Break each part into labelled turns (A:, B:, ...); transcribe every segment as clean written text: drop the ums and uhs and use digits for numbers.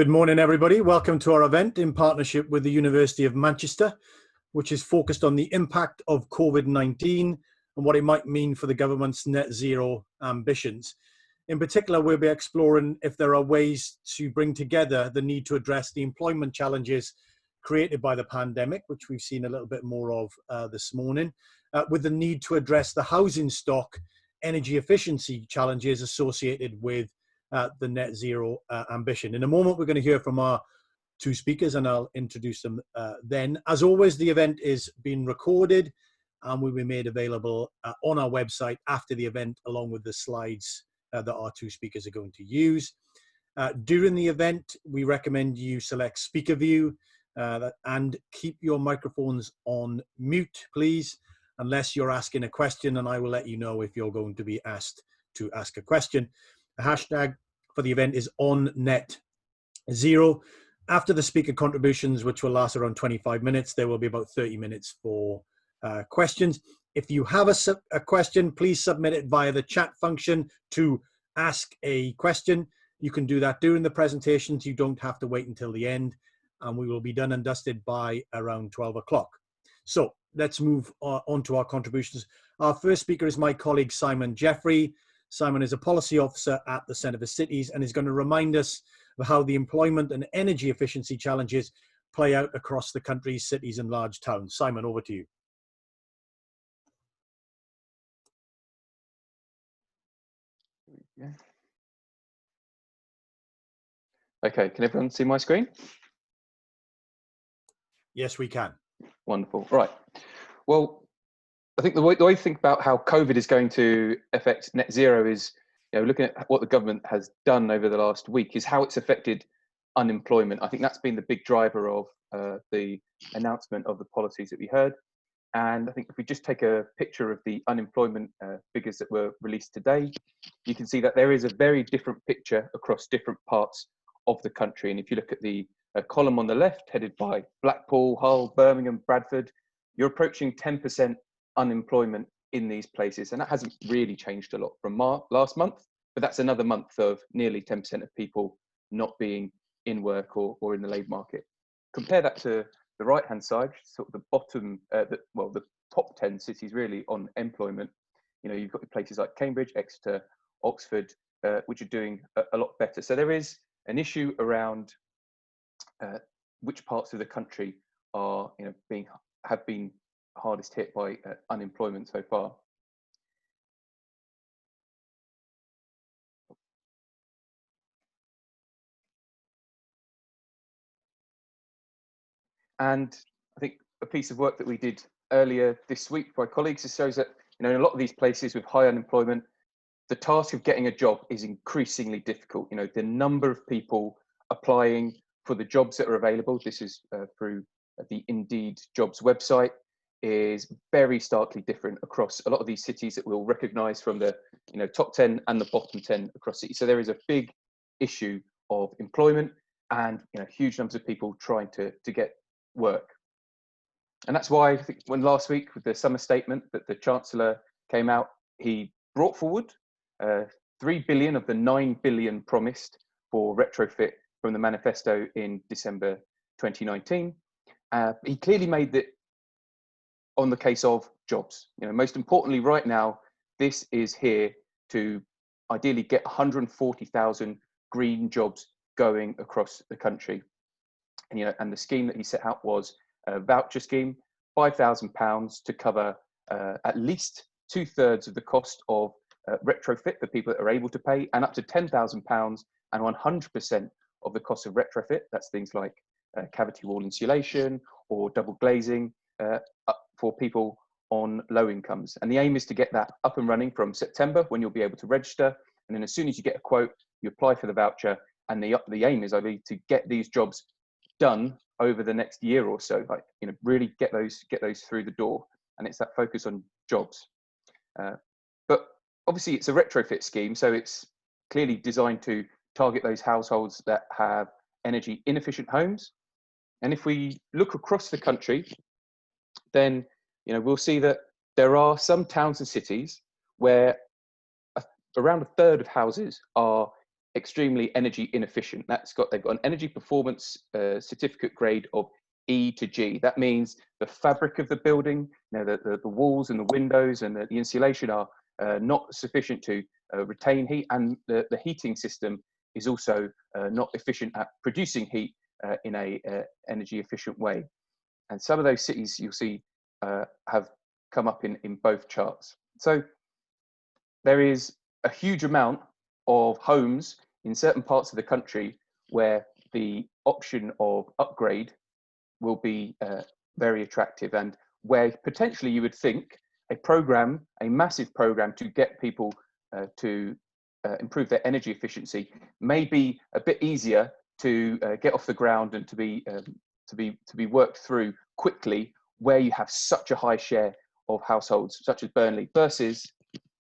A: Good morning, everybody. Welcome to our event in partnership with the University of Manchester, which is focused on the impact of COVID-19 and what it might mean for the government's net zero ambitions. In particular, we'll be exploring if there are ways to bring together the need to address the employment challenges created by the pandemic, which we've seen a little bit more of this morning, with the need to address the housing stock energy efficiency challenges associated with the net zero ambition. In a moment, we're going to hear from our two speakers and I'll introduce them then. As always, the event is being recorded and will be made available on our website after the event, along with the slides that our two speakers are going to use. During the event, we recommend you select speaker view and keep your microphones on mute, please, unless you're asking a question, and I will let you know if you're going to be asked to ask a question. The hashtag for the event is OnNetZero. After the speaker contributions, which will last around 25 minutes, there will be about 30 minutes for questions. If you have a question, please submit it via the chat function to ask a question. You can do that during the presentations. You don't have to wait until the end, and we will be done and dusted by around 12 o'clock. So let's move on to our contributions. Our first speaker is my colleague, Simon Jeffrey. Simon is a policy officer at the Centre for Cities and is going to remind us of how the employment and energy efficiency challenges play out across the country's cities and large towns. Simon, over to you.
B: Okay, can everyone see my screen?
A: Yes, we can.
B: Wonderful. Right. Well, I think the way to think about how COVID is going to affect net zero is, looking at what the government has done over the last week is how it's affected unemployment. I think that's been the big driver of the announcement of the policies that we heard. And I think if we just take a picture of the unemployment figures that were released today, you can see that there is a very different picture across different parts of the country. And if you look at the column on the left, headed by Blackpool, Hull, Birmingham, Bradford, you're approaching 10% unemployment in these places. And that hasn't really changed a lot from last month, but that's another month of nearly 10% of people not being in work or in the labour market. Compare that to the right-hand side, sort of the bottom, the top 10 cities really on employment. You've got places like Cambridge, Exeter, Oxford, which are doing a lot better. So there is an issue around which parts of the country are, have been hardest hit by unemployment so far. And I think a piece of work that we did earlier this week by colleagues shows that, in a lot of these places with high unemployment, the task of getting a job is increasingly difficult. The number of people applying for the jobs that are available, this is through the Indeed jobs website, is very starkly different across a lot of these cities that we'll recognise from the top 10 and the bottom 10 across cities. So there is a big issue of employment and huge numbers of people trying to get work. And that's why I think when last week with the summer statement that the Chancellor came out, he brought forward 3 billion of the 9 billion promised for retrofit from the manifesto in December 2019. He clearly made that on the case of jobs. Most importantly right now, this is here to ideally get 140,000 green jobs going across the country. And the scheme that he set out was a voucher scheme, £5,000 to cover at least 2/3 of the cost of retrofit for people that are able to pay, and up to £10,000 and 100% of the cost of retrofit. That's things like cavity wall insulation or double glazing for people on low incomes. And the aim is to get that up and running from September, when you'll be able to register. And then as soon as you get a quote, you apply for the voucher. And the aim is, I believe, to get these jobs done over the next year or so, really get those through the door. And it's that focus on jobs. But obviously it's a retrofit scheme, so it's clearly designed to target those households that have energy inefficient homes. And if we look across the country, then we'll see that there are some towns and cities where around 1/3 of houses are extremely energy inefficient. They've got an energy performance certificate grade of E to G. That means the fabric of the building, the walls and the windows and the insulation are not sufficient to retain heat, and the heating system is also not efficient at producing heat in a energy efficient way. And some of those cities you'll see have come up in both charts. So there is a huge amount of homes in certain parts of the country where the option of upgrade will be very attractive, and where potentially you would think a massive program to get people to improve their energy efficiency may be a bit easier to get off the ground and to be worked through quickly, where you have such a high share of households such as Burnley, versus,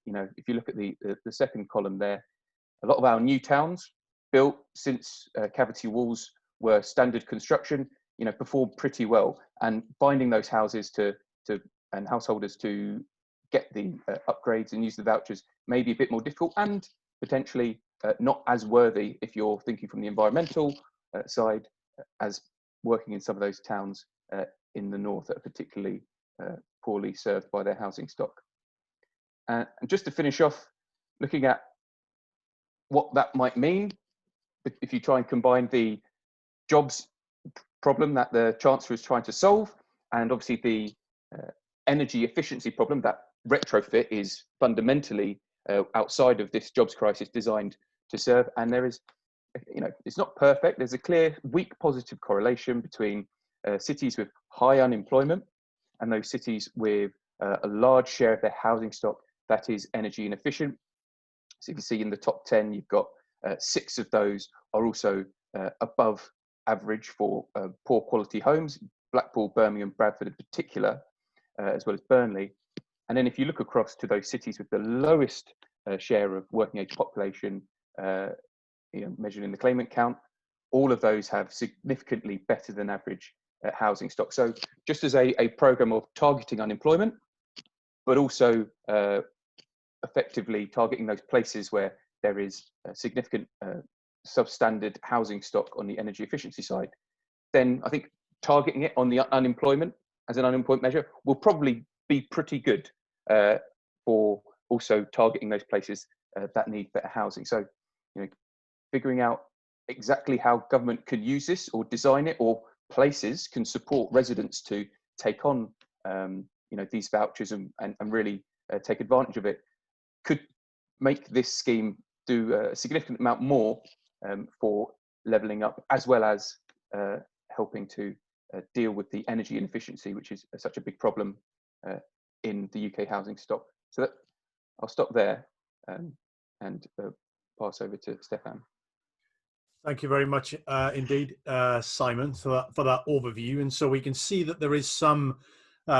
B: if you look at the second column there, a lot of our new towns built since cavity walls were standard construction, performed pretty well, and finding those houses and householders to get the upgrades and use the vouchers may be a bit more difficult, and potentially not as worthy if you're thinking from the environmental side, as working in some of those towns in the north that are particularly poorly served by their housing stock. And just to finish off, looking at what that might mean, if you try and combine the jobs problem that the Chancellor is trying to solve, and obviously the energy efficiency problem that retrofit is fundamentally outside of this jobs crisis designed to serve. And there is, it's not perfect. There's a clear weak positive correlation between cities with high unemployment and those cities with a large share of their housing stock that is energy inefficient. So if you see in the top 10, you've got 6 of those are also above average for poor quality homes: Blackpool, Birmingham, Bradford in particular, as well as Burnley. And then if you look across to those cities with the lowest share of working age population, measured in the claimant count, all of those have significantly better than average housing stock. So just as a program of targeting unemployment, but also effectively targeting those places where there is significant substandard housing stock on the energy efficiency side, then I think targeting it on the unemployment as an unemployment measure will probably be pretty good for also targeting those places that need better housing. So, figuring out exactly how government can use this or design it, or places can support residents to take on, these vouchers and really take advantage of it, could make this scheme do a significant amount more for levelling up, as well as helping to deal with the energy inefficiency, which is such a big problem in the UK housing stock. So I'll stop there and pass over to Stefan.
A: Thank you very much indeed, Simon, for that overview. And so we can see that there is some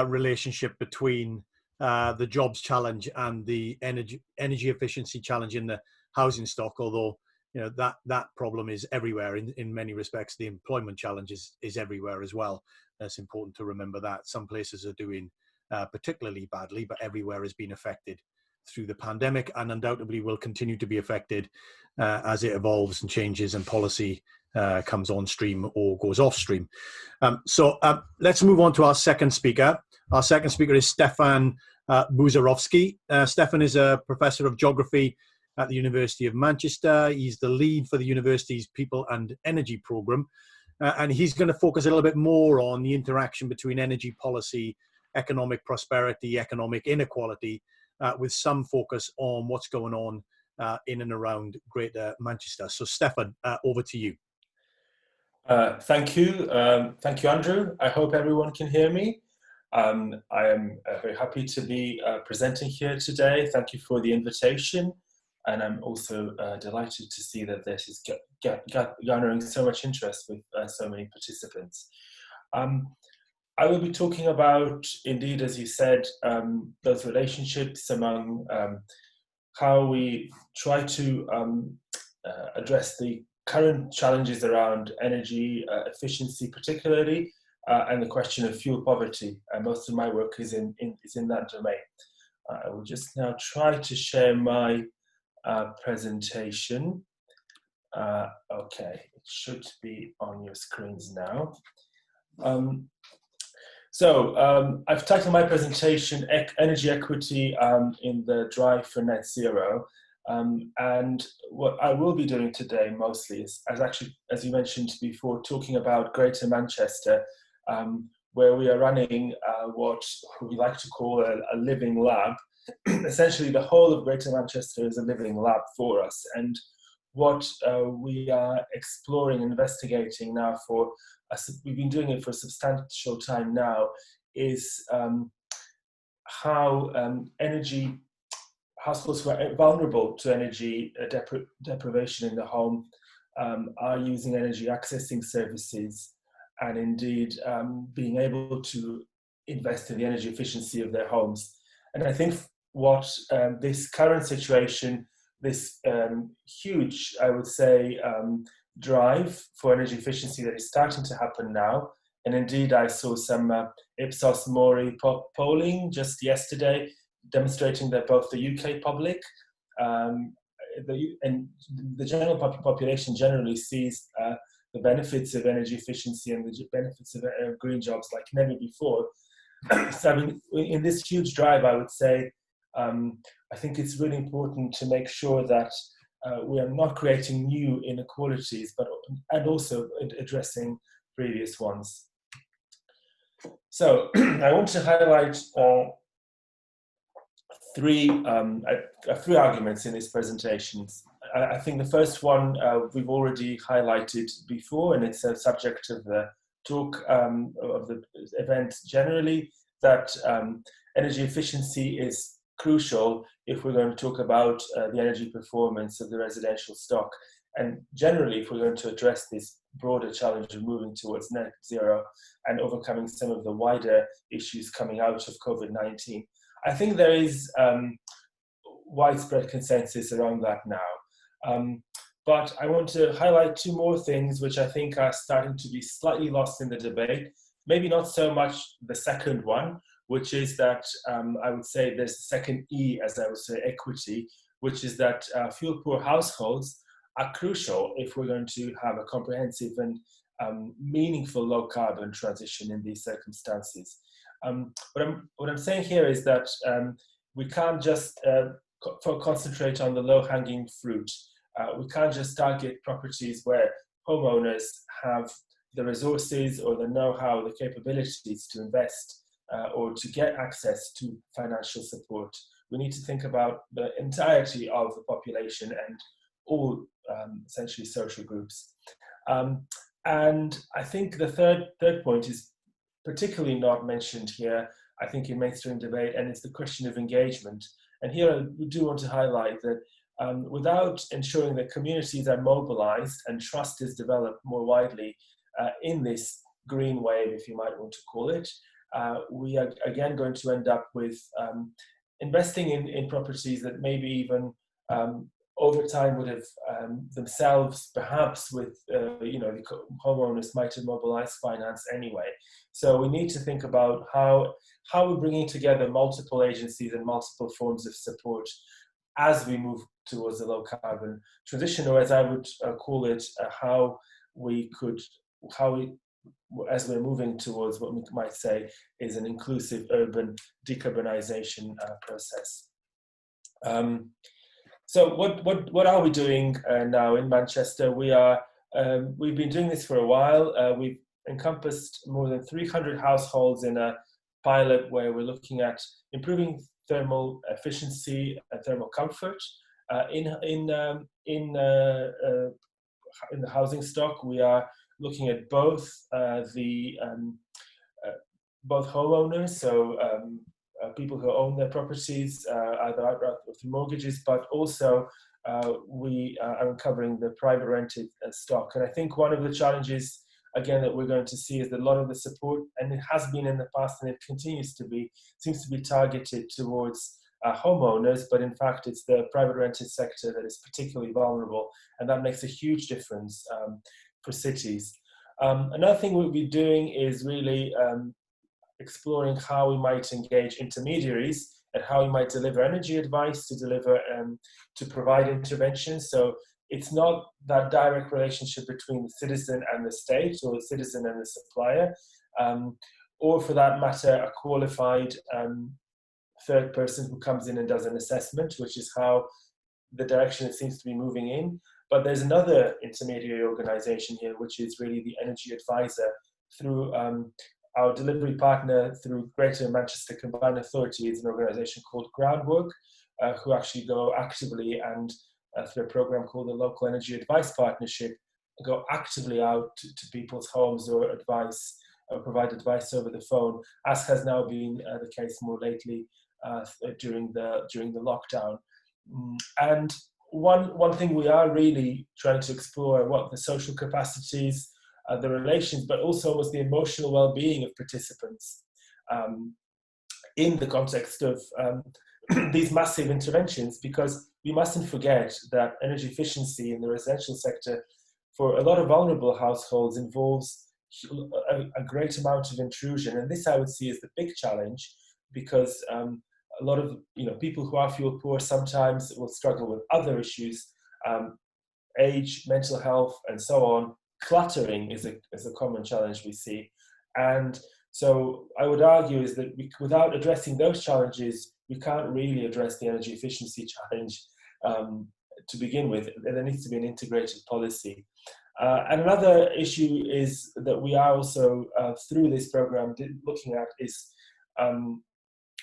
A: relationship between the jobs challenge and the energy efficiency challenge in the housing stock, although that problem is everywhere in many respects. The employment challenge is everywhere as well. It's important to remember that. Some places are doing particularly badly, but everywhere has been affected through the pandemic, and undoubtedly will continue to be affected as it evolves and changes and policy comes on stream or goes off stream. So let's move on to our second speaker. Our second speaker is Stefan Bouzarovski. Stefan is a professor of geography at the University of Manchester. He's the lead for the university's People and Energy programme. And he's going to focus a little bit more on the interaction between energy policy, economic prosperity, economic inequality, with some focus on what's going on in and around Greater Manchester. So Stefan, over to you.
C: Thank you. Thank you, Andrew. I hope everyone can hear me. I am very happy to be presenting here today. Thank you for the invitation. And I'm also delighted to see that this is garnering so much interest with so many participants. I will be talking about, indeed, as you said, those relationships among how we try to address the current challenges around energy efficiency, particularly, and the question of fuel poverty. Most of my work is in that domain. I will just now try to share my presentation. Okay, it should be on your screens now. I've titled my presentation Energy Equity in the Drive for Net Zero. And what I will be doing today mostly is, as you mentioned before, talking about Greater Manchester, where we are running what we like to call a living lab. Essentially, the whole of Greater Manchester is a living lab for us. And what we are exploring, investigating now we've been doing it for a substantial time now, is how households who are vulnerable to energy deprivation in the home are using energy accessing services, and indeed being able to invest in the energy efficiency of their homes. And I think what this current situation, this huge, I would say, drive for energy efficiency that is starting to happen now. And indeed, I saw some Ipsos Mori polling just yesterday demonstrating that both the UK public and the general population generally sees the benefits of energy efficiency and the benefits of green jobs like never before. So I mean, in this huge drive, I would say, I think it's really important to make sure that we are not creating new inequalities, and also addressing previous ones. So I want to highlight three arguments in this presentation. I think the first one we've already highlighted before, and it's a subject of the talk of the event generally, that energy efficiency is crucial if we're going to talk about the energy performance of the residential stock. And generally, if we're going to address this broader challenge of moving towards net zero and overcoming some of the wider issues coming out of COVID-19, I think there is widespread consensus around that now. But I want to highlight two more things which I think are starting to be slightly lost in the debate. Maybe not so much the second one, which is that I would say there's the second E, as I would say, equity, which is that fuel poor households are crucial if we're going to have a comprehensive and meaningful low carbon transition in these circumstances. What I'm saying here is that we can't just concentrate on the low hanging fruit. We can't just target properties where homeowners have the resources or the know-how, the capabilities to invest or to get access to financial support. We need to think about the entirety of the population and all essentially social groups. And I think the third point is particularly not mentioned here, I think, in mainstream debate, and it's the question of engagement. And here we do want to highlight that without ensuring that communities are mobilized and trust is developed more widely in this green wave, if you might want to call it, we are again going to end up with investing in properties that maybe even over time would have themselves, perhaps with, the homeowners might have mobilized finance anyway. So we need to think about how we're bringing together multiple agencies and multiple forms of support as we move towards the low carbon transition, or as I would call it, as we're moving towards what we might say is an inclusive urban decarbonization process. So what are we doing now in Manchester? We've been doing this for a while. We've encompassed more than 300 households in a pilot where we're looking at improving thermal efficiency and thermal comfort in the housing stock. We are looking at both both homeowners, so people who own their properties either outright or through mortgages, but also we are covering the private rented stock. And I think one of the challenges, again, that we're going to see is that a lot of the support, and it has been in the past and it continues to be, seems to be targeted towards homeowners, but in fact it's the private rented sector that is particularly vulnerable, and that makes a huge difference for cities. Another thing we'll be doing is really exploring how we might engage intermediaries and how we might deliver energy advice to provide interventions. So it's not that direct relationship between the citizen and the state, or the citizen and the supplier, or for that matter, a qualified third person who comes in and does an assessment, which is how the direction it seems to be moving in. But there's another intermediary organization here, which is really the energy advisor through our delivery partner through Greater Manchester Combined Authority. Is an organization called Groundwork, who actually go actively and through a program called the Local Energy Advice Partnership, go actively out to people's homes or provide advice over the phone, as has now been the case more lately during the lockdown. And one thing we are really trying to explore, what the social capacities, the relations, but also was the emotional well-being of participants in the context of these massive interventions, because we mustn't forget that energy efficiency in the residential sector for a lot of vulnerable households involves a great amount of intrusion. And this I would see as the big challenge, because a lot of people who are fuel poor sometimes will struggle with other issues, age, mental health, and so on. Cluttering is a common challenge we see. And so I would argue is that without addressing those challenges, we can't really address the energy efficiency challenge to begin with. There needs to be an integrated policy. And another issue is that we are also, through this program, looking at is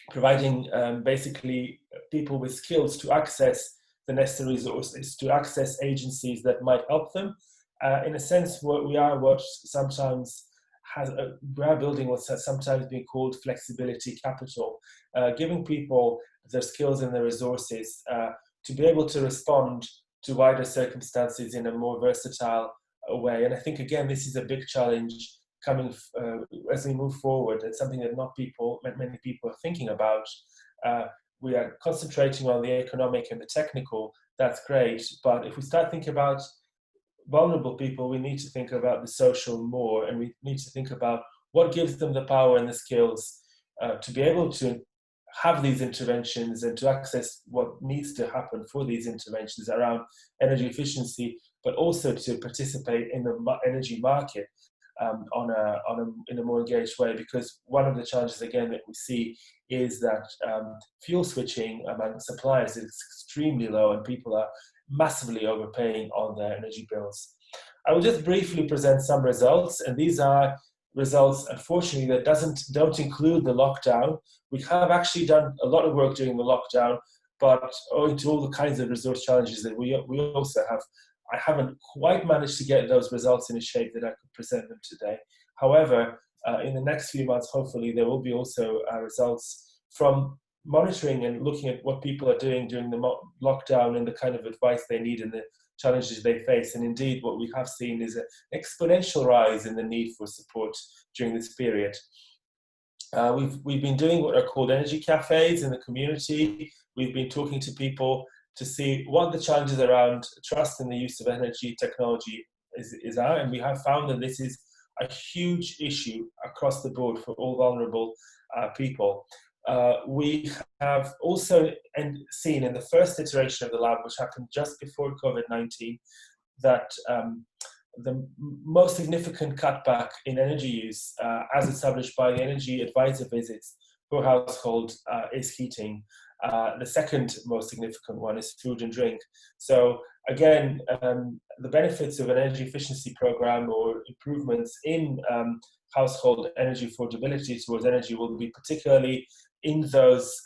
C: providing basically people with skills to access the necessary resources, to access agencies that might help them. In a sense, we are building what's sometimes being called flexibility capital, giving people their skills and their resources to be able to respond to wider circumstances in a more versatile way. And I think, again, this is a big challenge coming as we move forward. It's something that many people are thinking about. We are concentrating on the economic and the technical. That's great. But if we start thinking about vulnerable people, we need to think about the social more, and we need to think about what gives them the power and the skills to be able to have these interventions and to access what needs to happen for these interventions around energy efficiency, but also to participate in the energy market in a more engaged way. Because one of the challenges, again, that we see is that fuel switching among suppliers is extremely low, and people are massively overpaying on their energy bills. I will just briefly present some results, and these are results, unfortunately, that don't include the lockdown. We have actually done a lot of work during the lockdown, but owing to all the kinds of resource challenges that we also have, I haven't quite managed to get those results in a shape that I could present them today. However, in the next few months, hopefully, there will be also results from monitoring and looking at what people are doing during the lockdown and the kind of advice they need and the challenges they face. And indeed, what we have seen is an exponential rise in the need for support during this period. We've been doing what are called energy cafes in the community. We've been talking to people to see what the challenges around trust in the use of energy technology are. And we have found that this is a huge issue across the board for all vulnerable people. We have also seen in the first iteration of the lab, which happened just before COVID-19, that the most significant cutback in energy use, as established by the energy advisor visits per household, is heating. The second most significant one is food and drink. So again, the benefits of an energy efficiency program or improvements in household energy affordability towards energy will be particularly in those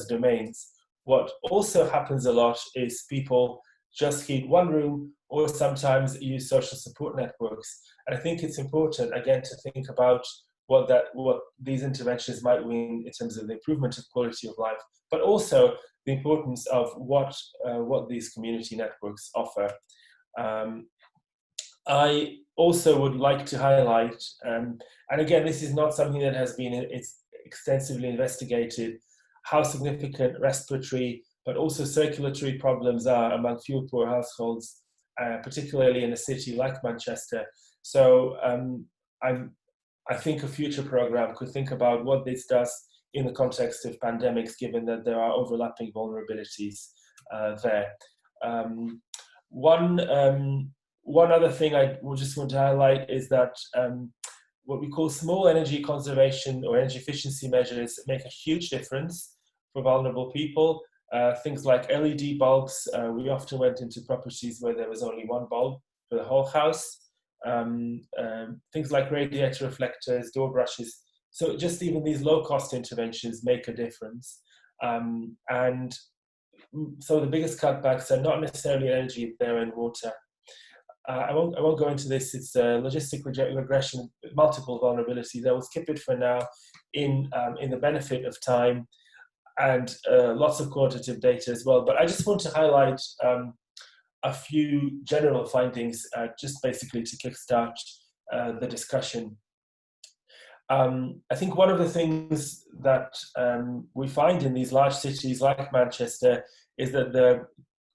C: domains. What also happens a lot is people just heat one room or sometimes use social support networks. And I think it's important, again, to think about what these interventions might mean in terms of the improvement of quality of life, but also the importance of what these community networks offer. I also would like to highlight, and again, this is not something that has been extensively investigated, how significant respiratory but also circulatory problems are among fuel poor households, particularly in a city like Manchester. So I think a future program could think about what this does in the context of pandemics, given that there are overlapping vulnerabilities there. one other thing I just want to highlight is that what we call small energy conservation or energy efficiency measures make a huge difference for vulnerable people. Things like LED bulbs. We often went into properties where there was only one bulb for the whole house. Things like radiator reflectors, door brushes. So just even these low-cost interventions make a difference. And so the biggest cutbacks are not necessarily energy, they're in water. I won't go into this. It's a logistic regression, multiple vulnerabilities. I will skip it for now in the benefit of time, and lots of quantitative data as well. But I just want to highlight a few general findings, just basically to kickstart the discussion. I think one of the things that we find in these large cities like Manchester is that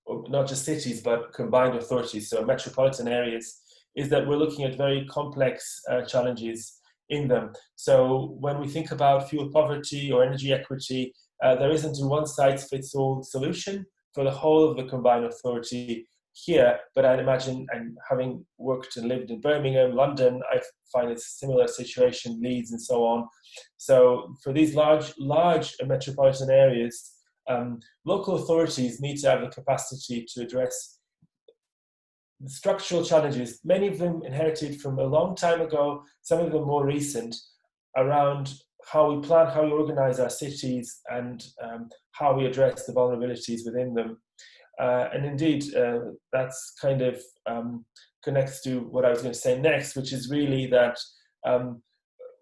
C: not just cities, but combined authorities, so metropolitan areas, is that we're looking at very complex challenges in them. So when we think about fuel poverty or energy equity, there isn't a one-size-fits-all solution for the whole of the combined authority here, but I'd imagine, and having worked and lived in Birmingham, London, I find it's a similar situation, Leeds and so on. So for these large metropolitan areas, local authorities need to have the capacity to address the structural challenges, many of them inherited from a long time ago, some of them more recent, around how we plan, how we organize our cities, and how we address the vulnerabilities within them. And indeed, that's kind of connects to what I was going to say next, which is really that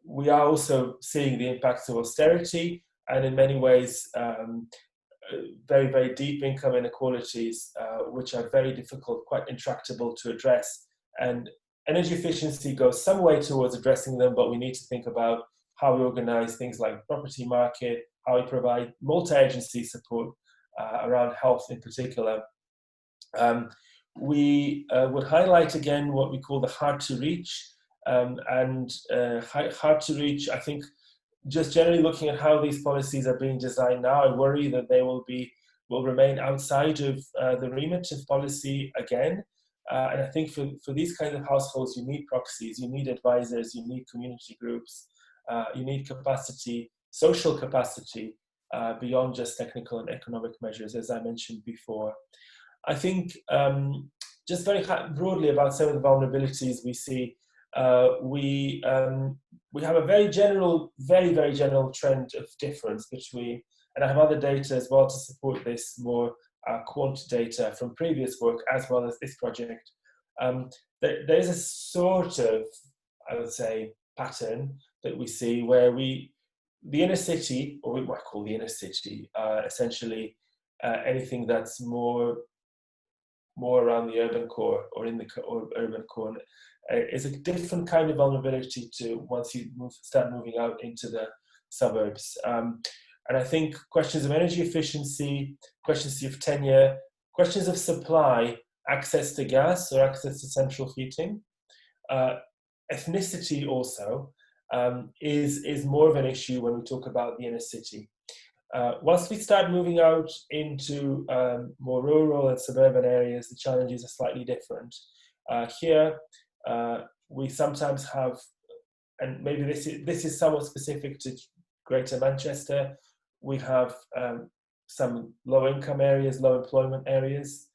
C: we are also seeing the impacts of austerity, and in many ways, very, very deep income inequalities, which are very difficult, quite intractable to address. And energy efficiency goes some way towards addressing them, but we need to think about how we organize things like property market, how we provide multi-agency support around health in particular. We would highlight again what we call the hard to reach, hard to reach, I think, just generally looking at how these policies are being designed now, I worry that they will remain outside of the remit of policy again. And I think for these kinds of households, you need proxies, you need advisors, you need community groups, you need capacity, social capacity, beyond just technical and economic measures, as I mentioned before. I think just very broadly about some of the vulnerabilities we see, we have a very very general trend of difference between, and I have other data as well to support this, more quant data from previous work as well as this project. There's a sort of, I would say, pattern that we see where the inner city, or we might call the inner city, essentially anything that's more around the urban core or in the urban core, is a different kind of vulnerability to once you start moving out into the suburbs. And I think questions of energy efficiency, questions of tenure, questions of supply, access to gas or access to central heating, ethnicity also is more of an issue when we talk about the inner city. Once we start moving out into more rural and suburban areas, the challenges are slightly different. Here, we sometimes have, and maybe this is somewhat specific to Greater Manchester, we have some low-income areas, low-employment areas.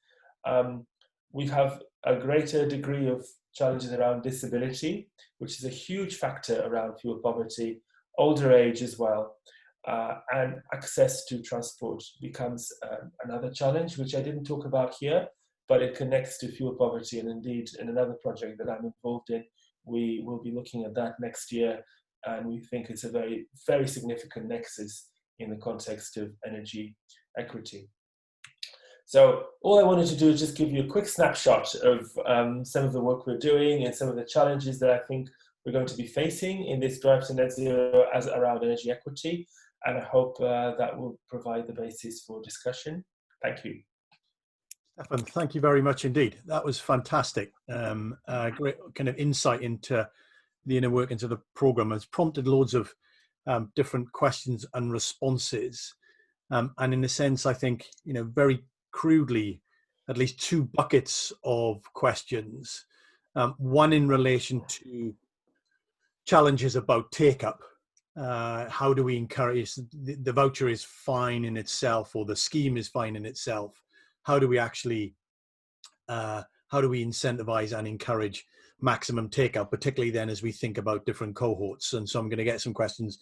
C: We have a greater degree of challenges around disability, which is a huge factor around fuel poverty, older age as well. And access to transport becomes another challenge, which I didn't talk about here, but it connects to fuel poverty. And indeed, in another project that I'm involved in, we will be looking at that next year. And we think it's a very, very significant nexus in the context of energy equity. So all I wanted to do is just give you a quick snapshot of some of the work we're doing and some of the challenges that I think we're going to be facing in this drive to net zero as around energy equity. And I hope that will provide the basis for discussion. Thank you.
A: Stefan, thank you very much indeed. That was fantastic. Great kind of insight into the inner workings of the programme. It's prompted loads of different questions and responses. And in a sense, I think, very crudely, at least two buckets of questions. One in relation to challenges about take-up. How do we encourage, the voucher is fine in itself, or the scheme is fine in itself. How do we actually, how do we incentivize and encourage maximum take-up, particularly then as we think about different cohorts? And so I'm going to get some questions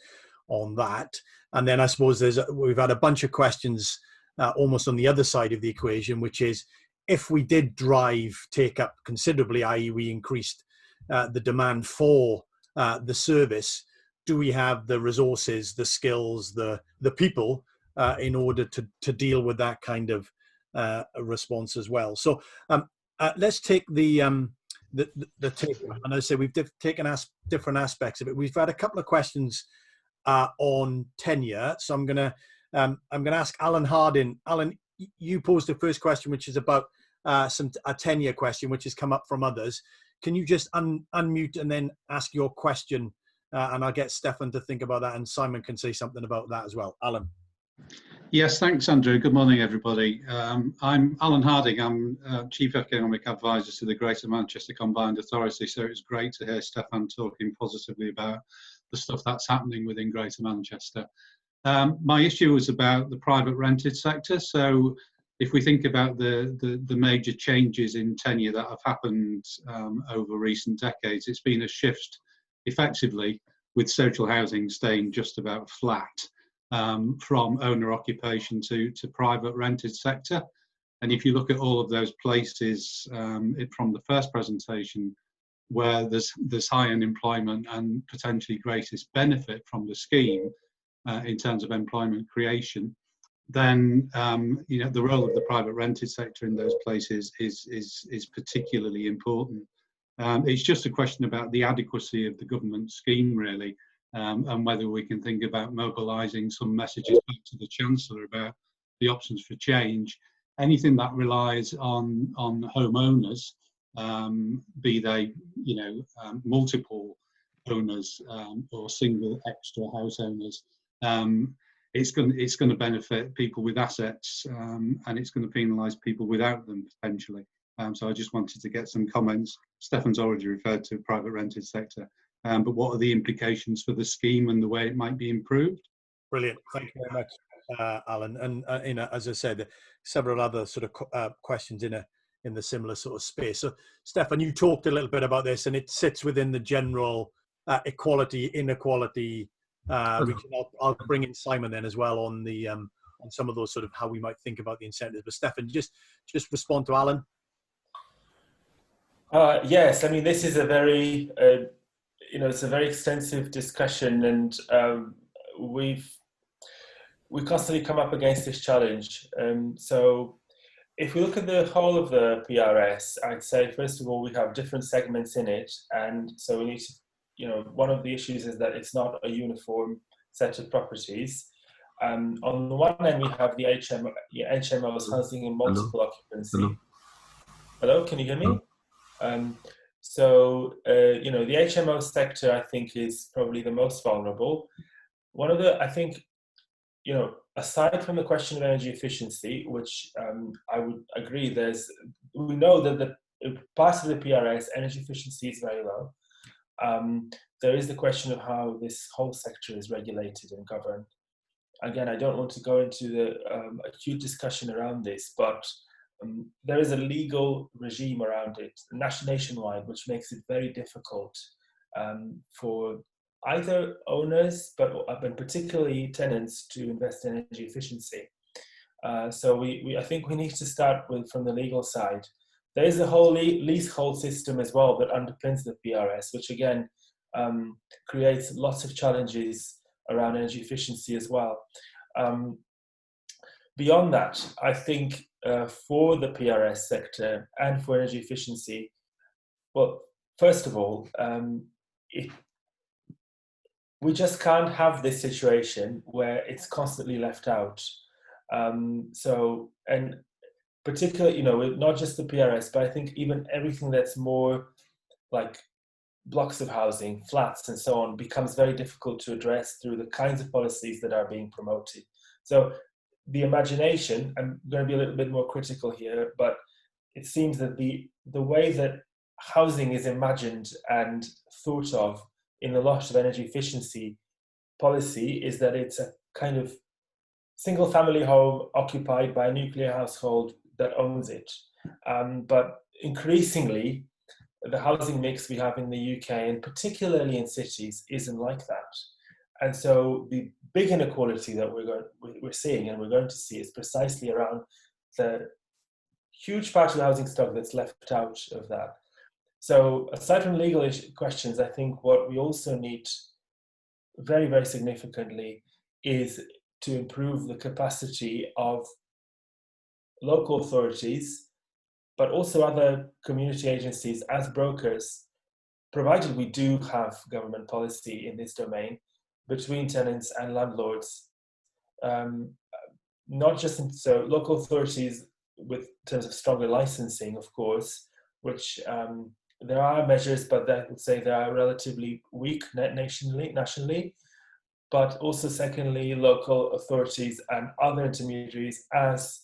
A: on that. And then I suppose we've had a bunch of questions almost on the other side of the equation, which is, if we did drive take-up considerably, i.e. we increased the demand for the service, do we have the resources, the skills, the people in order to deal with that kind of response as well? So let's take the take-up. And I say we've taken different aspects of it. We've had a couple of questions on tenure, so I'm going to ask Alan Harding. Alan, you posed the first question, which is about a tenure question, which has come up from others. Can you just unmute and then ask your question, and I'll get Stefan to think about that, and Simon can say something about that as well. Alan.
D: Yes, thanks, Andrew. Good morning, everybody. I'm Alan Harding. I'm Chief Economic Advisor to the Greater Manchester Combined Authority, so it's great to hear Stefan talking positively about the stuff that's happening within Greater Manchester. My issue was about the private rented sector. So if we think about the major changes in tenure that have happened over recent decades, it's been a shift effectively with social housing staying just about flat. From owner occupation to private rented sector. And if you look at all of those places from the first presentation where there's high unemployment and potentially greatest benefit from the scheme in terms of employment creation, then the role of the private rented sector in those places is particularly important. It's just a question about the adequacy of the government scheme, really. And whether we can think about mobilising some messages back to the Chancellor about the options for change. Anything that relies on homeowners, be they multiple owners or single extra house owners, it's going to benefit people with assets, and it's going to penalise people without them potentially. So I just wanted to get some comments. Stefan's already referred to private rented sector. But what are the implications for the scheme and the way it might be improved?
A: Brilliant. Thank you very much, Alan. And as I said, several other sort of questions in the similar sort of space. So, Stefan, you talked a little bit about this, and it sits within the general equality, inequality region. I'll bring in Simon then as well on the on some of those sort of how we might think about the incentives. But Stefan, just respond to Alan.
C: Yes, I mean, this is a very it's a very extensive discussion, and we constantly come up against this challenge. So if we look at the whole of the PRS, I'd say, first of all, we have different segments in it. And so we need to, one of the issues is that it's not a uniform set of properties. On the one hand, we have the HMOs housing in multiple occupancy. Hello, can you hear me? So, the HMO sector, I think, is probably the most vulnerable. One of the, I think, aside from the question of energy efficiency, which I would agree, we know that the part of the PRS, energy efficiency is very low. There is the question of how this whole sector is regulated and governed. Again, I don't want to go into the acute discussion around this, but there is a legal regime around it, nationwide, which makes it very difficult for either owners, but particularly tenants, to invest in energy efficiency. So I think we need to start from the legal side. There is a whole leasehold system as well that underpins the PRS, which again creates lots of challenges around energy efficiency as well. Beyond that, I think for the PRS sector and for energy efficiency, well, first of all, we just can't have this situation where it's constantly left out. So, and particularly, not just the PRS, but I think even everything that's more like blocks of housing, flats and so on, becomes very difficult to address through the kinds of policies that are being promoted. So the imagination, I'm going to be a little bit more critical here, but it seems that the way that housing is imagined and thought of in a lot of energy efficiency policy is that it's a kind of single family home occupied by a nuclear household that owns it. But increasingly, the housing mix we have in the UK, and particularly in cities, isn't like that. And so the big inequality that we're seeing and we're going to see is precisely around the huge part of the housing stock that's left out of that. So aside from legal questions, I think what we also need very, very significantly is to improve the capacity of local authorities, but also other community agencies as brokers, provided we do have government policy in this domain, between tenants and landlords. Not just so local authorities with terms of stronger licensing, of course, which there are measures, but I would say they are relatively weak nationally. But also secondly, local authorities and other intermediaries as,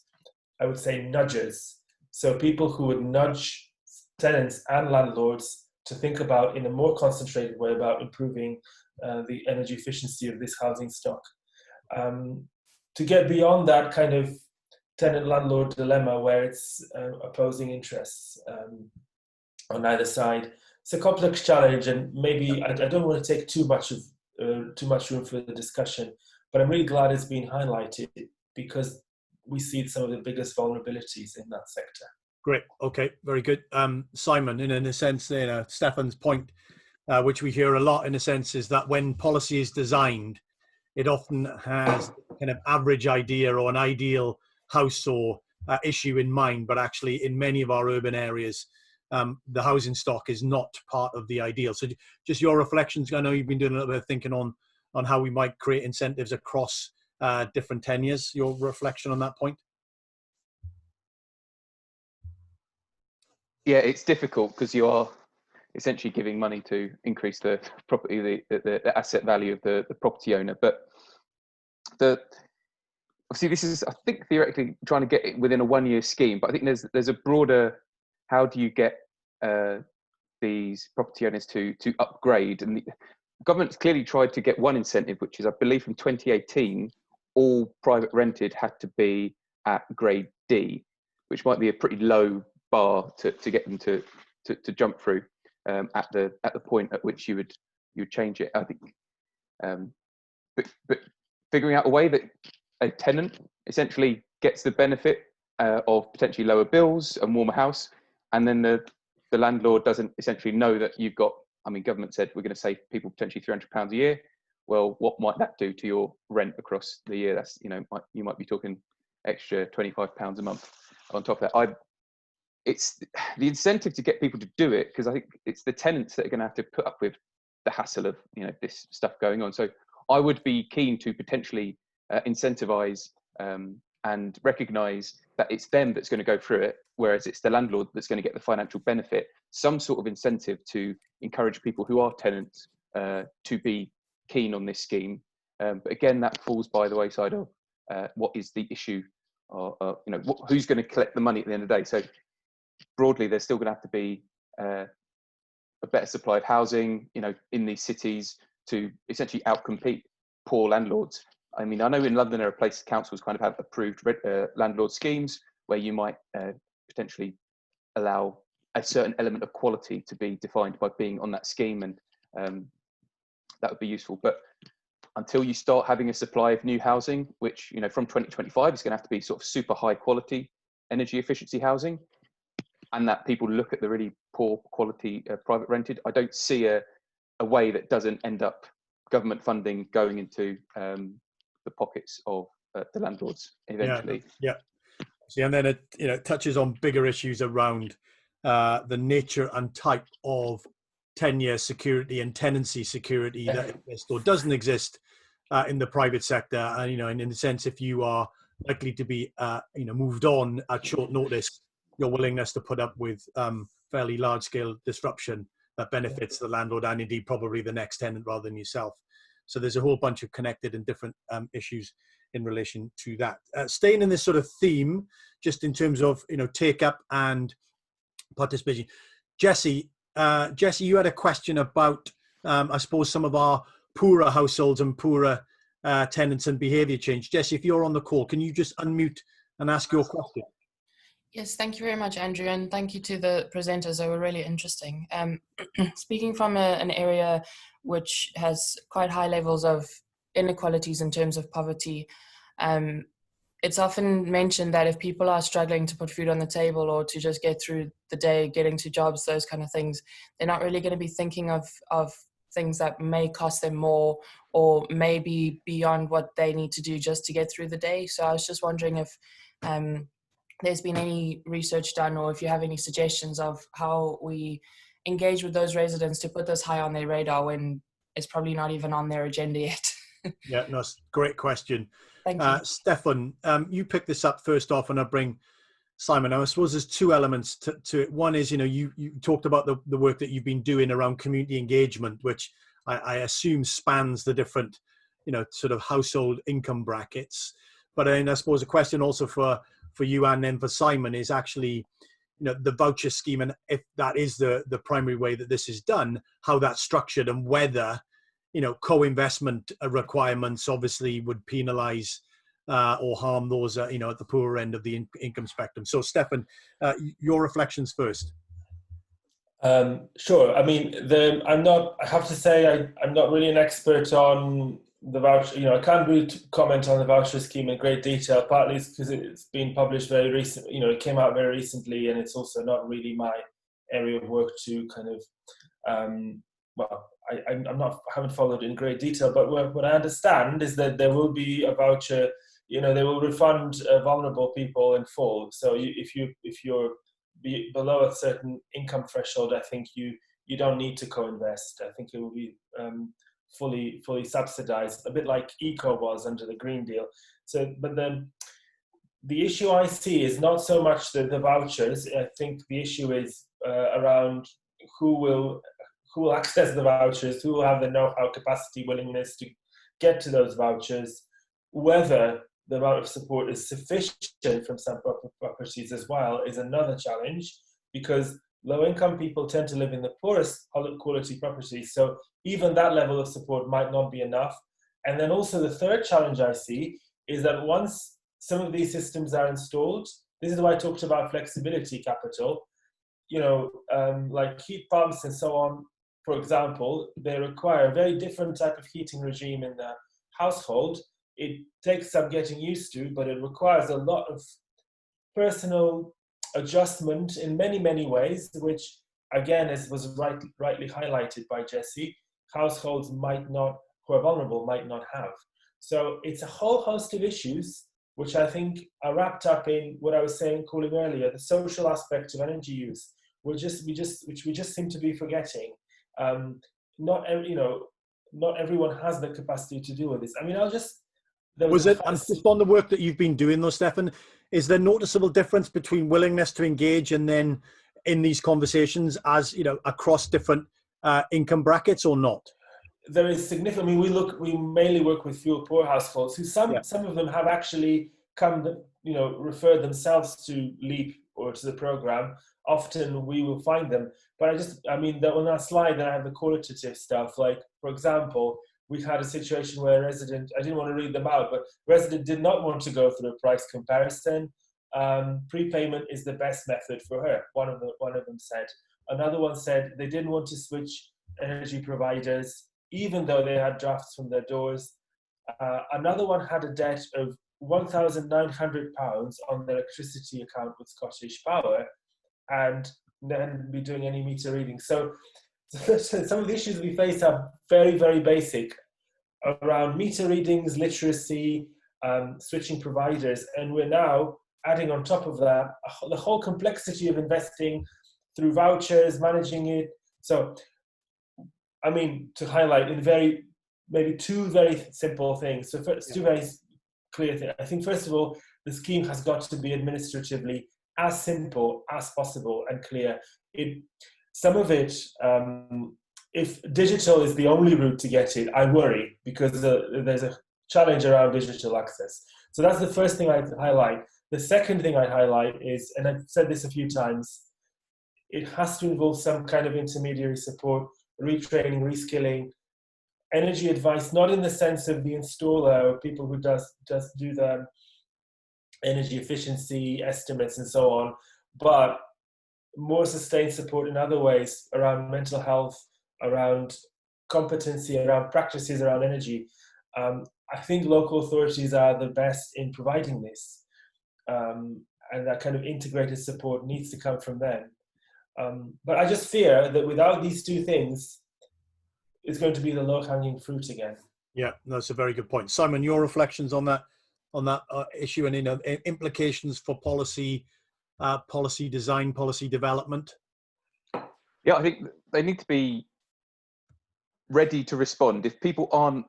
C: I would say, nudgers. So people who would nudge tenants and landlords to think about, in a more concentrated way, about improving the energy efficiency of this housing stock. To get beyond that kind of tenant-landlord dilemma where it's opposing interests on either side, it's a complex challenge, and maybe I don't want to take too much room for the discussion, but I'm really glad it's been highlighted because we see some of the biggest vulnerabilities in that sector.
A: Great. Okay. Very good. Simon, in a sense, Stefan's point, which we hear a lot in a sense, is that when policy is designed, it often has kind of average idea or an ideal house or issue in mind, but actually in many of our urban areas, the housing stock is not part of the ideal. So just your reflections. I know you've been doing a little bit of thinking on how we might create incentives across different tenures. Your reflection on that point?
B: Yeah, it's difficult because you are essentially giving money to increase the property, the asset value of the property owner. But obviously this is, I think, theoretically trying to get it within a 1-year scheme. But I think there's a broader, how do you get these property owners to upgrade? And the government's clearly tried to get one incentive, which is, I believe, from 2018, all private rented had to be at grade D, which might be a pretty low bar to get them to jump through at the point at which you would change it. I think, but figuring out a way that a tenant essentially gets the benefit of potentially lower bills and warmer house, and then the landlord doesn't essentially know that you've got. I mean, government said we're going to save people potentially £300 a year. Well, what might that do to your rent across the year? That's, you might be talking extra £25 a month on top of that. It's the incentive to get people to do it, because I think it's the tenants that are going to have to put up with the hassle of this stuff going on. So I would be keen to potentially incentivize and recognise that it's them that's going to go through it, whereas it's the landlord that's going to get the financial benefit. Some sort of incentive to encourage people who are tenants to be keen on this scheme. But again, that falls by the wayside of what is the issue, or who's going to collect the money at the end of the day. So broadly, there's still going to have to be a better supply of housing, in these cities to essentially outcompete poor landlords. I mean, I know in London there are places councils kind of have approved landlord schemes where you might potentially allow a certain element of quality to be defined by being on that scheme, and that would be useful. But until you start having a supply of new housing, which from 2025 is going to have to be sort of super high quality energy efficiency housing, and that people look at the really poor quality private rented, I don't see a way that doesn't end up government funding going into the pockets of the landlords eventually.
A: Yeah. See, and then it touches on bigger issues around the nature and type of tenure security and tenancy security that exists or doesn't exist in the private sector. And and in the sense, if you are likely to be moved on at short notice, your willingness to put up with fairly large scale disruption that benefits the landlord and indeed probably the next tenant rather than yourself. So there's a whole bunch of connected and different issues in relation to that. Staying in this sort of theme, just in terms of, take up and participation. Jesse, you had a question about, I suppose, some of our poorer households and poorer tenants and behaviour change. Jesse, if you're on the call, can you just unmute and ask your question?
E: Yes, thank you very much, Andrew, and thank you to the presenters. They were really interesting. Speaking from an area which has quite high levels of inequalities in terms of poverty, it's often mentioned that if people are struggling to put food on the table or to just get through the day, getting to jobs, those kind of things, they're not really going to be thinking of things that may cost them more or may be beyond what they need to do just to get through the day. So I was just wondering if there's been any research done, or if you have any suggestions of how we engage with those residents to put this high on their radar when it's probably not even on their agenda yet.
A: Yeah, no, great question.
E: Thank you.
A: Stefan, you picked this up first off, and I'll bring Simon. Now, I suppose there's two elements to it. One is, you talked about the work that you've been doing around community engagement, which I assume spans the different, sort of household income brackets. But I suppose a question also for you and then for Simon is actually, the voucher scheme, and if that is the primary way that this is done, how that's structured, and whether, co-investment requirements obviously would penalise or harm those, at the poorer end of the income spectrum. So, Stefan, your reflections first.
C: Sure. I mean, I have to say, I'm not really an expert on the voucher. I can't really comment on the voucher scheme in great detail, partly because it's been published very recently. It came out very recently, and it's also not really my area of work to kind of, I haven't followed in great detail, but what I understand is that there will be a voucher. They will refund vulnerable people in full. So if you're below a certain income threshold, I think you don't need to co-invest. I think it will be fully subsidized, a bit like eco was under the Green Deal. So, but the issue I see is not so much the vouchers. I think the issue is around who will access the vouchers, who will have the know-how, capacity, willingness to get to those vouchers, whether the amount of support is sufficient from some properties as well is another challenge, because low-income people tend to live in the poorest quality properties. So even that level of support might not be enough. And then also the third challenge I see is that once some of these systems are installed, this is why I talked about flexibility capital, like heat pumps and so on, for example, they require a very different type of heating regime in the household. It takes some getting used to, but it requires a lot of personal adjustment in many, many ways, which, again, as was rightly highlighted by Jesse, households who are vulnerable might not have. So it's a whole host of issues which I think are wrapped up in what I was calling earlier, the social aspect of energy use, which we just seem to be forgetting. Not everyone has the capacity to deal with this. I mean, and just
A: on the work that you've been doing though, Stefan, is there noticeable difference between willingness to engage and then in these conversations as, across different income brackets or not?
C: There is significant. I mean, we mainly work with fuel poor households who some of them have actually referred themselves to LEAP or to the program. Often we will find them, but on that slide I have the qualitative stuff. Like, for example, we had a situation where a resident, I didn't want to read them out, but resident did not want to go through a price comparison. Prepayment is the best method for her. One of them said. Another one said they didn't want to switch energy providers, even though they had drafts from their doors. Another one had a debt of £1,900 on their electricity account with Scottish Power, and then be doing any meter reading. So some of the issues we face are very, very basic around meter readings, literacy, switching providers, and we're now adding on top of that the whole complexity of investing through vouchers, managing it. So, I mean, to highlight in maybe two very simple things. So first, two very clear things. I think first of all, the scheme has got to be administratively as simple as possible and clear. Some of it, if digital is the only route to get it, I worry, because there's a challenge around digital access. So that's the first thing I'd highlight. The second thing I'd highlight is, and I've said this a few times, it has to involve some kind of intermediary support, retraining, reskilling, energy advice, not in the sense of the installer or people who just do the energy efficiency estimates and so on, but more sustained support in other ways around mental health, around competency, around practices around energy. I think local authorities are the best in providing this, and that kind of integrated support needs to come from them. But I just fear that without these two things, it's going to be the low-hanging fruit again.
A: Yeah, that's a very good point. Simon, your reflections on that issue and implications for policy design, policy development?
B: Yeah, I think they need to be ready to respond. If people aren't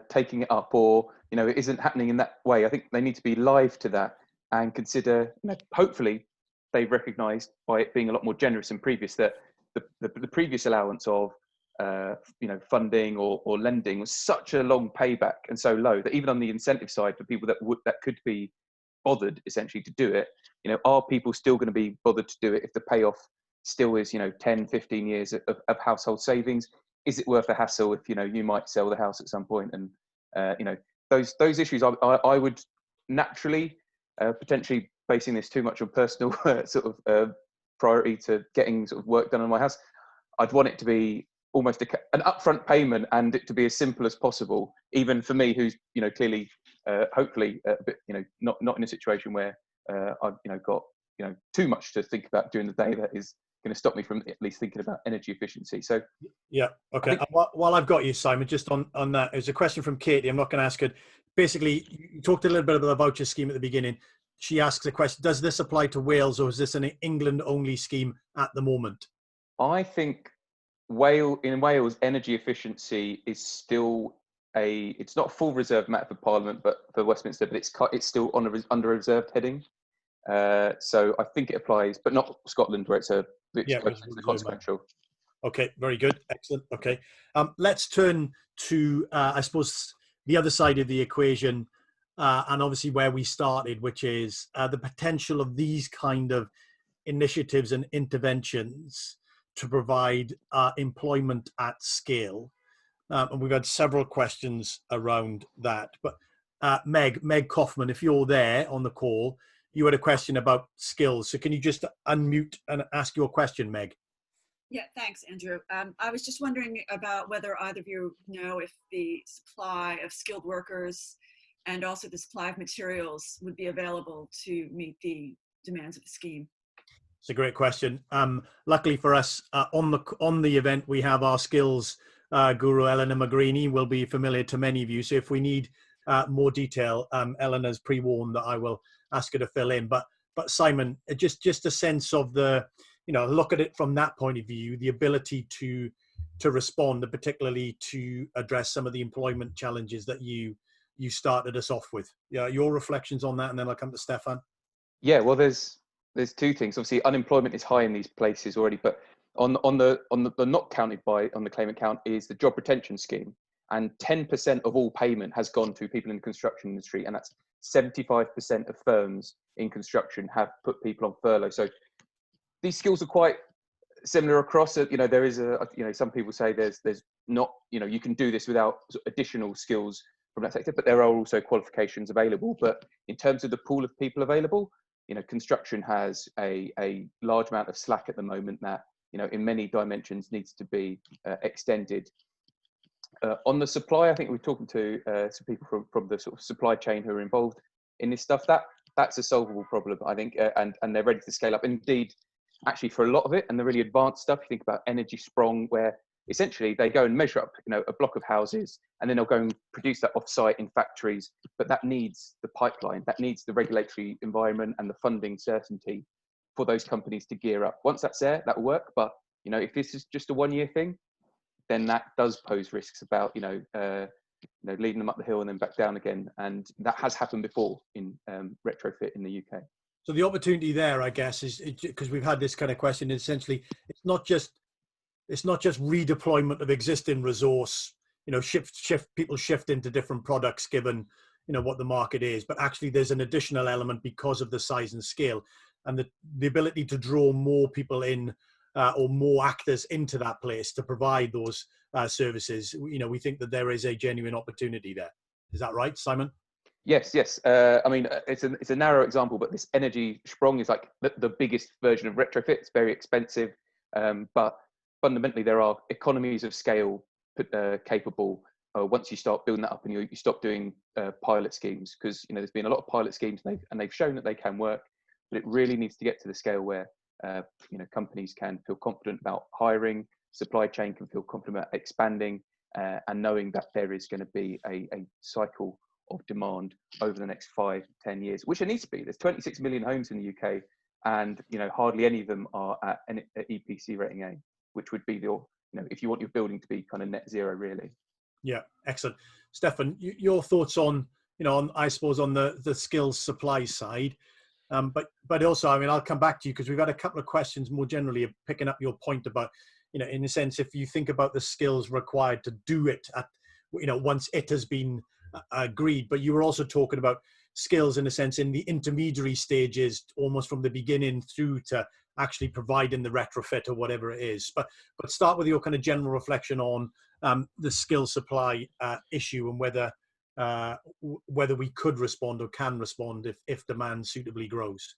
B: taking it up, or it isn't happening in that way, I think they need to be live to that and consider. Hopefully, they've recognised by it being a lot more generous than previous that the previous allowance of funding or lending was such a long payback and so low that even on the incentive side for people that could be bothered essentially to do it, are people still going to be bothered to do it if the payoff still is 10, 15 years of household savings? Is it worth the hassle if you might sell the house at some point? And those issues I would naturally potentially basing this too much on personal sort of priority to getting sort of work done on my house. I'd want it to be almost an upfront payment and it to be as simple as possible, even for me, who's clearly, hopefully, a bit not in a situation where I've got too much to think about during the day that is going to stop me from at least thinking about energy efficiency. So
A: yeah, okay. While I've got you, Simon, just on that, there's a question from Katie. I'm not going to ask it. Basically, you talked a little bit about the voucher scheme at the beginning. She asks a question: does this apply to Wales, or is this an England-only scheme at the moment? I
B: think in Wales, energy efficiency is still it's not a full reserved matter for Parliament, but for Westminster, but it's still under a reserved heading. So I think it applies, but not Scotland, where it's consequential.
A: Okay, very good, excellent. Okay, let's turn to I suppose the other side of the equation, and obviously where we started, which is the potential of these kind of initiatives and interventions to provide employment at scale. And we've had several questions around that. But Meg Kaufman, if you're there on the call, you had a question about skills. So can you just unmute and ask your question, Meg?
F: Yeah, thanks, Andrew. I was just wondering about whether either of you know if the supply of skilled workers and also the supply of materials would be available to meet the demands of the scheme.
A: It's a great question. Luckily for us, on the event, we have our skills guru, Eleanor Magrini, will be familiar to many of you. So if we need more detail, Eleanor's pre-warned that I will ask her to fill in. But Simon, just a sense of the, look at it from that point of view, the ability to respond, and particularly to address some of the employment challenges that you started us off with. Yeah, your reflections on that, and then I'll come to Stefan.
B: Yeah, well, there's two things. Obviously, unemployment is high in these places already, but on the not counted by on the claimant count is the job retention scheme, and 10% of all payment has gone to people in the construction industry, and that's 75% of firms in construction have put people on furlough. So these skills are quite similar across. There is some people say there's not, you can do this without additional skills from that sector, but there are also qualifications available. But in terms of the pool of people available, construction has a large amount of slack at the moment that, in many dimensions needs to be extended. On the supply, I think we're talking to some people from the sort of supply chain who are involved in this stuff. That's a solvable problem, I think, and they're ready to scale up. Indeed, actually, for a lot of it, and the really advanced stuff, you think about Energy Sprong, where essentially they go and measure up, a block of houses, and then they'll go and produce that off-site in factories. But that needs the pipeline, that needs the regulatory environment and the funding certainty for those companies to gear up. Once that's there, that will work. But if this is just a one-year thing, then that does pose risks about leading them up the hill and then back down again. And that has happened before in retrofit in the UK.
A: So the opportunity there, I guess, is because we've had this kind of question. Essentially, it's not just redeployment of existing resource, people shift into different products given, what the market is. But actually there's an additional element because of the size and scale, and the ability to draw more people in or more actors into that place to provide those services. We think that there is a genuine opportunity there. Is that right, Simon?
B: Yes. I mean, it's a narrow example, but this energy sprung is like the biggest version of retrofit. It's very expensive, but fundamentally there are economies of scale capable once you start building that up, and you stop doing pilot schemes, because there's been a lot of pilot schemes and they've shown that they can work, but it really needs to get to the scale where companies can feel confident about hiring, supply chain can feel confident about expanding, and knowing that there is going to be a cycle of demand over the next 5-10 years, which there needs to be. There's 26 million homes in the UK, and hardly any of them are at an EPC rating A, which would be if you want your building to be kind of net zero, really.
A: Yeah, excellent. Stefan, your thoughts on I suppose on the skills supply side, but also, I mean, I'll come back to you because we've had a couple of questions more generally of picking up your point about in a sense, if you think about the skills required to do it at once it has been agreed, but you were also talking about skills in a sense in the intermediary stages, almost from the beginning through to actually providing the retrofit or whatever it is. But start with your kind of general reflection on the skill supply issue, and whether we could respond or can respond if demand suitably grows.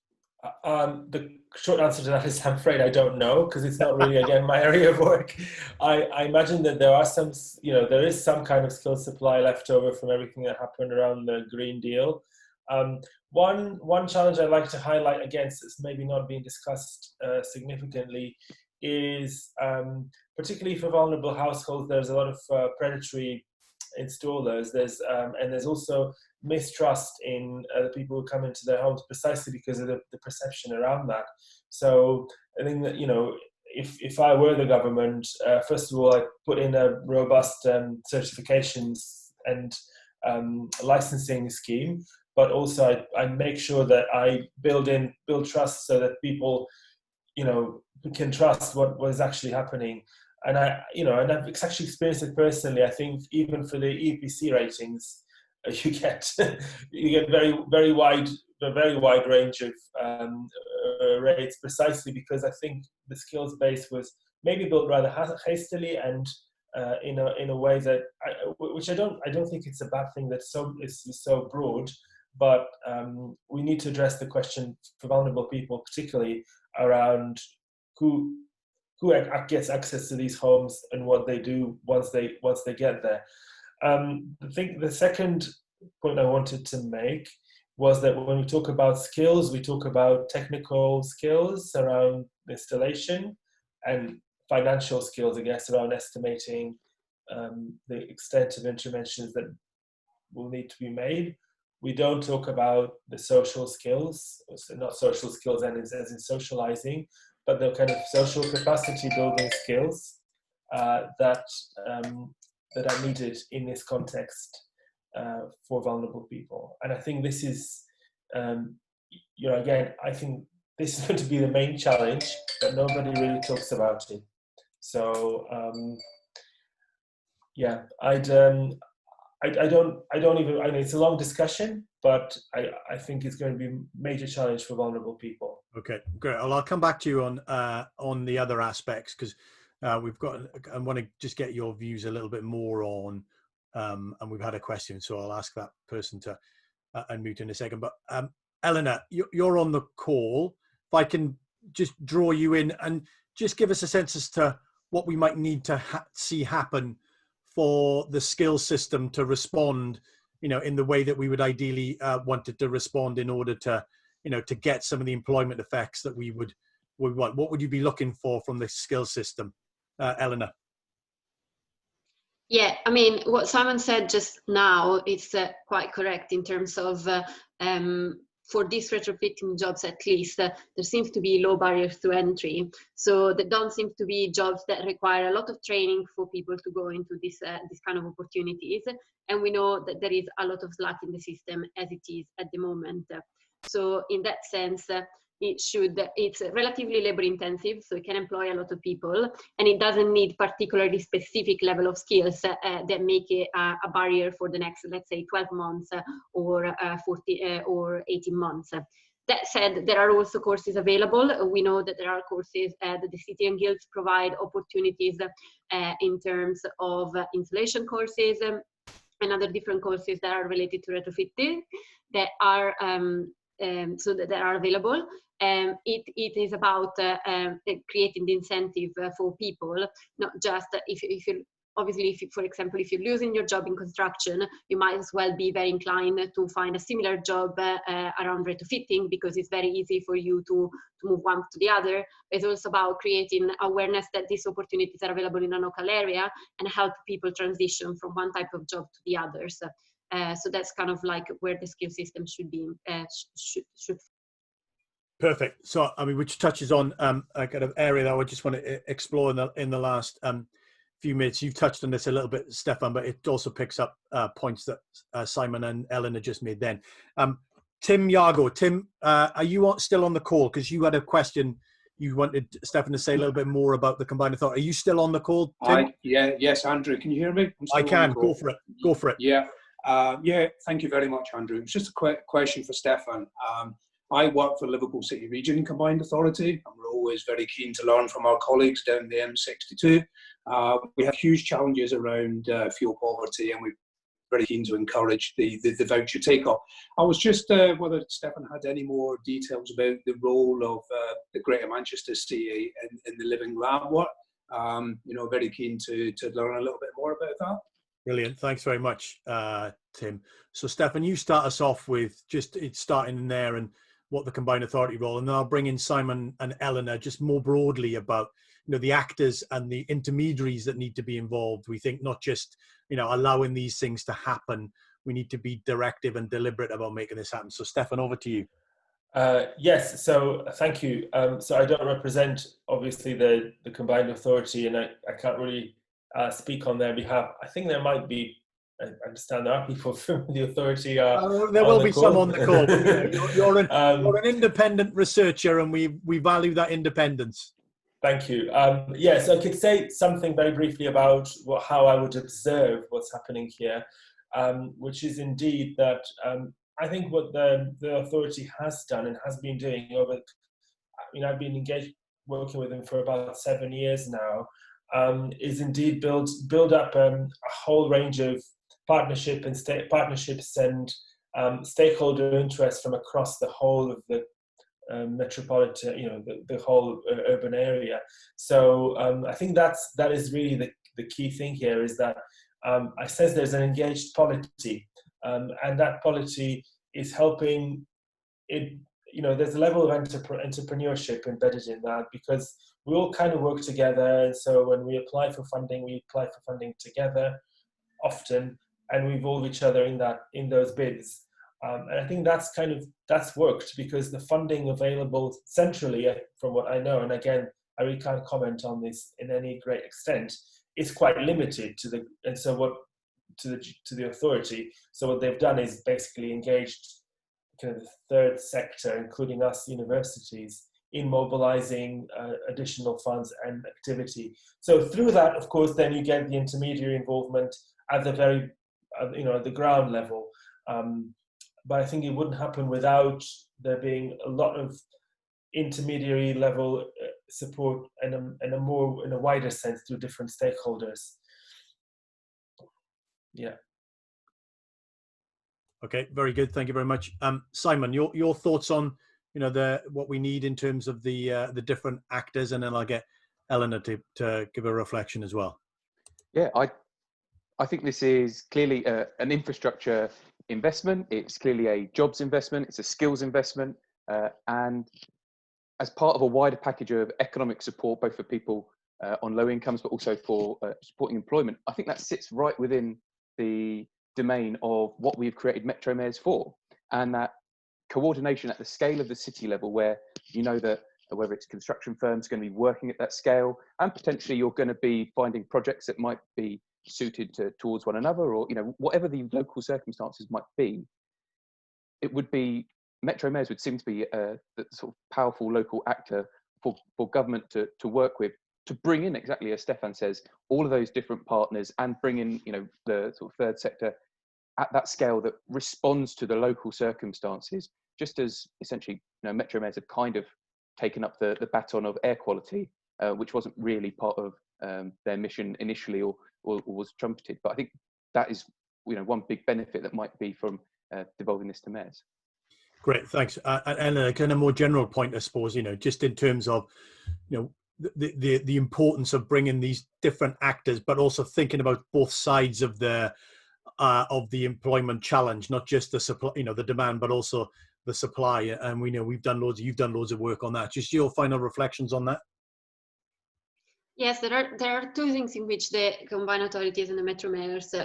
C: The short answer to that is, I'm afraid I don't know, because it's not really, again, my area of work. I imagine that there are some, there is some kind of skill supply left over from everything that happened around the Green Deal. One challenge I'd like to highlight, again, it's maybe not being discussed significantly, is particularly for vulnerable households, there's a lot of predatory installers. And there's also mistrust in the people who come into their homes, precisely because of the perception around that. So I think that if I were the government, first of all, I'd put in a robust certifications and licensing scheme, but also I'd make sure that I build trust so that people can trust what is actually happening. And and I've actually experienced it personally. I think even for the EPC ratings, you get very wide range of rates, precisely because I think the skills base was maybe built rather hastily and in a way that which I don't think it's a bad thing that is so broad, but we need to address the question for vulnerable people, particularly around who gets access to these homes and what they do once they get there. The second point I wanted to make was that when we talk about skills, we talk about technical skills around installation and financial skills, I guess, around estimating the extent of interventions that will need to be made. We don't talk about the social skills, so not social skills as in socializing, but the kind of social capacity building skills that are needed in this context for vulnerable people. And I think this is, again, I think this is going to be the main challenge, but nobody really talks about it. So, I mean, it's a long discussion, but I think it's going to be a major challenge for vulnerable people.
A: Okay, great. Well, I'll come back to you on the other aspects, because I want to just get your views a little bit more on, and we've had a question, so I'll ask that person to unmute in a second. But Eleanor, you're on the call. If I can just draw you in and just give us a sense as to what we might need to see happen for the skills system to respond, in the way that we would ideally want it to respond in order to, to get some of the employment effects that we would want. What would you be looking for from the skills system, Eleanor?
G: Yeah, I mean, what Simon said just now is quite correct in terms of for these retrofitting jobs, at least, there seems to be low barriers to entry. So there don't seem to be jobs that require a lot of training for people to go into this kind of opportunities. And we know that there is a lot of slack in the system as it is at the moment. So in that sense, it's relatively labor intensive, so it can employ a lot of people, and it doesn't need particularly specific level of skills that make it a barrier for the next, let's say, 12 months or 40 or 18 months. That said, there are also courses available. We know that there are courses that the city and guilds provide opportunities in terms of installation courses and other different courses that are related to retrofitting that are that are available. It is about creating the incentive for people, not just if you obviously, if you, for example, if you're losing your job in construction, you might as well be very inclined to find a similar job around retrofitting, because it's very easy for you to move one to the other. It's also about creating awareness that these opportunities are available in a local area and help people transition from one type of job to the others. So that's kind of like where the skill system should be. Should.
A: Perfect. So, I mean, which touches on a kind of area that I just want to explore in the last few minutes. You've touched on this a little bit, Stefan, but it also picks up points that Simon and Eleanor just made then. Tim Yago. Tim, are you still on the call? Because you had a question. You wanted Stefan to say a little bit more about the combined authority. Are you still on the call, Tim?
H: Yes, Andrew. Can you hear me?
A: I can. Go for it. Go for it.
H: Yeah. Thank you very much, Andrew. It's just a quick question for Stefan. I work for Liverpool City Region Combined Authority, and we're always very keen to learn from our colleagues down the M62. We have huge challenges around fuel poverty, and we're very keen to encourage the voucher take-up. I was just whether Stefan had any more details about the role of the Greater Manchester CA in the Living Lab work. Very keen to learn a little bit more about that.
A: Brilliant. Thanks very much, Tim. So, Stefan, you start us off with just starting in there and what the combined authority role, and then I'll bring in Simon and Eleanor just more broadly about the actors and the intermediaries that need to be involved. We think not just allowing these things to happen. We need to be directive and deliberate about making this happen. So, Stefan, over to you.
C: Yes. So, thank you. So, I don't represent obviously the combined authority, and I can't really speak on their behalf. I think there might be. I understand there are people from the authority.
A: There will be some on the call. But you're an independent researcher, and we value that independence.
C: Thank you. Yes, I could say something very briefly about how I would observe what's happening here, which is indeed that I think what the authority has done and has been doing over. I've been engaged working with them for about 7 years now. Is indeed build up a whole range of partnerships and stakeholder interests from across the whole of the metropolitan, the whole urban area. So I think that is really the key thing here, is that I sense there's an engaged polity, and that polity is helping it. There's a level of entrepreneurship embedded in that, because we all kind of work together. And so when we apply for funding together often, and we involve each other in those bids. And I think that's worked, because the funding available centrally, from what I know, and again, I really can't comment on this in any great extent, is quite limited to the authority. So what they've done is basically engaged kind of the third sector, including us universities, in mobilizing additional funds and activity. So through that, of course, then you get the intermediary involvement at the very, at the ground level. But I think it wouldn't happen without there being a lot of intermediary level support and a more, in a wider sense, through different stakeholders. Yeah.
A: Okay, very good. Thank you very much, Simon. Your thoughts on what we need in terms of the different actors, and then I'll get Eleanor to give a reflection as well.
B: Yeah, I think this is clearly an infrastructure investment. It's clearly a jobs investment. It's a skills investment, and as part of a wider package of economic support, both for people on low incomes, but also for supporting employment. I think that sits right within the domain of what we've created Metro Mayors for, and that coordination at the scale of the city level, where that whether it's construction firms going to be working at that scale, and potentially you're going to be finding projects that might be suited towards one another, or whatever the local circumstances might be. It would be metro mayors would seem to be the sort of powerful local actor for government to work with, to bring in, exactly as Stefan says, all of those different partners, and bring in, you know, the sort of third sector at that scale that responds to the local circumstances, just as essentially, you know, metro mayors have kind of taken up the baton of air quality, which wasn't really part of their mission initially, or was trumpeted. But I think that is, you know, one big benefit that might be from devolving this to mayors.
A: Great, thanks. And a kind of more general point, I suppose, you know, just in terms of, you know, the importance of bringing these different actors, but also thinking about both sides of the employment challenge, not just the supply, you know, the demand, but also the supply. And we know you've done loads of work on that. Just your final reflections on that.
G: Yes, there are two things in which the combined authorities and the metro mayors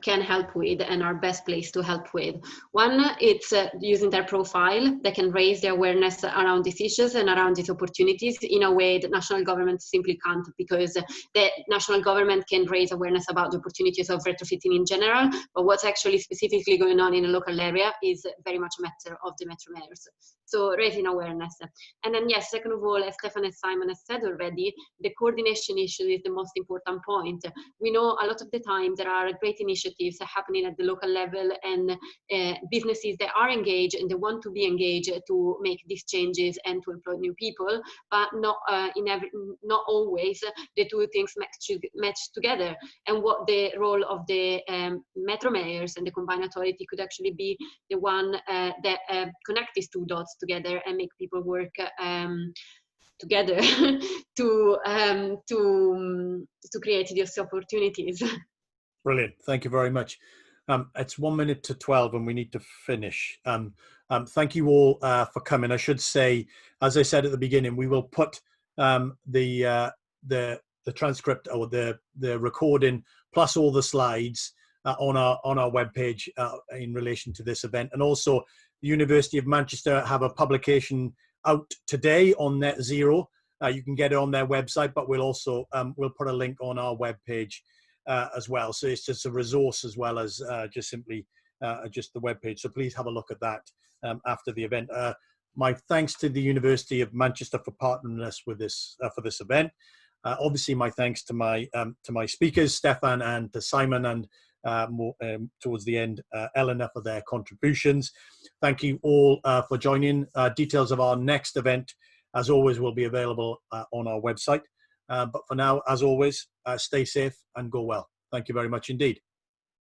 G: can help with and are best placed to help with. One, it's using their profile. They can raise the awareness around these issues and around these opportunities in a way that national government simply can't, because the national government can raise awareness about the opportunities of retrofitting in general, but what's actually specifically going on in a local area is very much a matter of the metro mayors. So raising awareness. And then, yes, second of all, as Stefan and Simon has said already, the coordination issue is the most important point. We know a lot of the time there are great initiatives happening at the local level, and businesses that are engaged and they want to be engaged to make these changes and to employ new people, but not always the two things match together. And what the role of the metro mayors and the combined authority could actually be the one that connect these two dots together and make people work together to create these opportunities.
A: Brilliant. Thank you very much. It's 1 minute to 12 and we need to finish. Thank you all for coming. I should say, as I said at the beginning, we will put the transcript or the recording plus all the slides on our webpage in relation to this event. And also the University of Manchester have a publication out today on net zero. You can get it on their website, but we'll also we'll put a link on our webpage as well. So it's just a resource as well as just simply just the webpage. So please have a look at that after the event. My thanks to the University of Manchester for partnering us with this for this event. Obviously, my thanks to my speakers, Stefan, and to Simon, and more towards the end, Eleanor, for their contributions. Thank you all for joining. Details of our next event, as always, will be available on our website. But for now, as always, stay safe and go well. Thank you very much indeed.